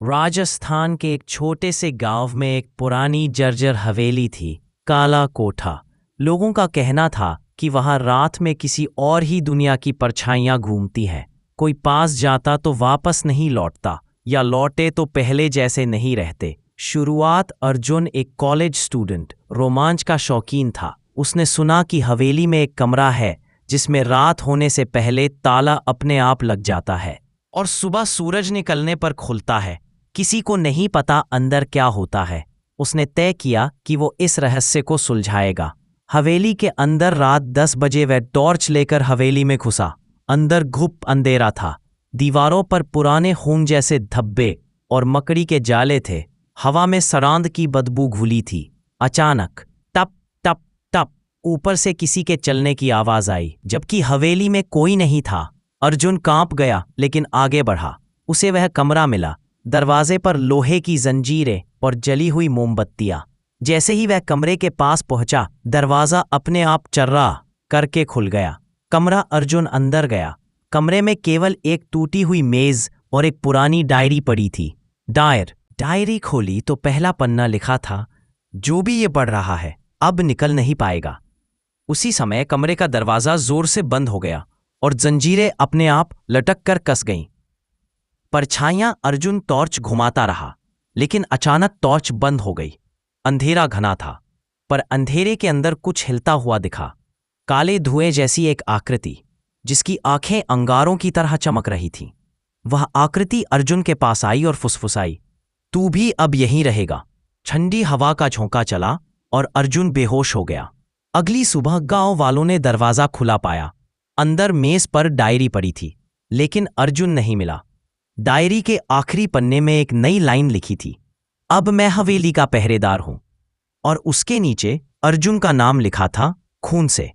राजस्थान के एक छोटे से गांव में एक पुरानी जर्जर हवेली थी। काला कोठा। लोगों का कहना था कि वहां रात में किसी और ही दुनिया की परछाइयां घूमती हैं। कोई पास जाता तो वापस नहीं लौटता, या लौटे तो पहले जैसे नहीं रहते। शुरुआत अर्जुन एक कॉलेज स्टूडेंट, रोमांच का शौकीन था। उसने सुना कि हवेली में एक कमरा है जिसमें रात होने से पहले ताला अपने आप लग जाता है और सुबह सूरज निकलने पर खुलता है। किसी को नहीं पता अंदर क्या होता है। उसने तय किया कि वो इस रहस्य को सुलझाएगा। हवेली के अंदर रात 10 बजे वह टॉर्च लेकर हवेली में घुसा। अंदर घुप अंधेरा था। दीवारों पर पुराने खून जैसे धब्बे और मकड़ी के जाले थे। हवा में सरांद की बदबू घुली थी। अचानक टप टप टप ऊपर से किसी के चलने की आवाज आई, जबकि हवेली में कोई नहीं था। अर्जुन कांप गया, लेकिन आगे बढ़ा। उसे वह कमरा मिला। दरवाजे पर लोहे की जंजीरें और जली हुई मोमबत्तियां। जैसे ही वह कमरे के पास पहुंचा, दरवाजा अपने आप चर्रा करके खुल गया। कमरा अर्जुन अंदर गया। कमरे में केवल एक टूटी हुई मेज और एक पुरानी डायरी पड़ी थी। डायरी खोली तो पहला पन्ना लिखा था, जो भी ये पढ़ रहा है अब निकल नहीं पाएगा। उसी समय कमरे का दरवाजा जोर से बंद हो गया और जंजीरें अपने आप लटक कर कस गईं। परछाइयां अर्जुन टॉर्च घुमाता रहा, लेकिन अचानक टॉर्च बंद हो गई। अंधेरा घना था, पर अंधेरे के अंदर कुछ हिलता हुआ दिखा। काले धुएं जैसी एक आकृति, जिसकी आंखें अंगारों की तरह चमक रही थीं। वह आकृति अर्जुन के पास आई और फुसफुसाई, तू भी अब यहीं रहेगा। ठंडी हवा का झोंका चला और अर्जुन बेहोश हो गया। अगली सुबह गांव वालों ने दरवाजा खुला पाया। अंदर मेज पर डायरी पड़ी थी, लेकिन अर्जुन नहीं मिला। डायरी के आखिरी पन्ने में एक नई लाइन लिखी थी, अब मैं हवेली का पहरेदार हूं। और उसके नीचे अर्जुन का नाम लिखा था, खून से।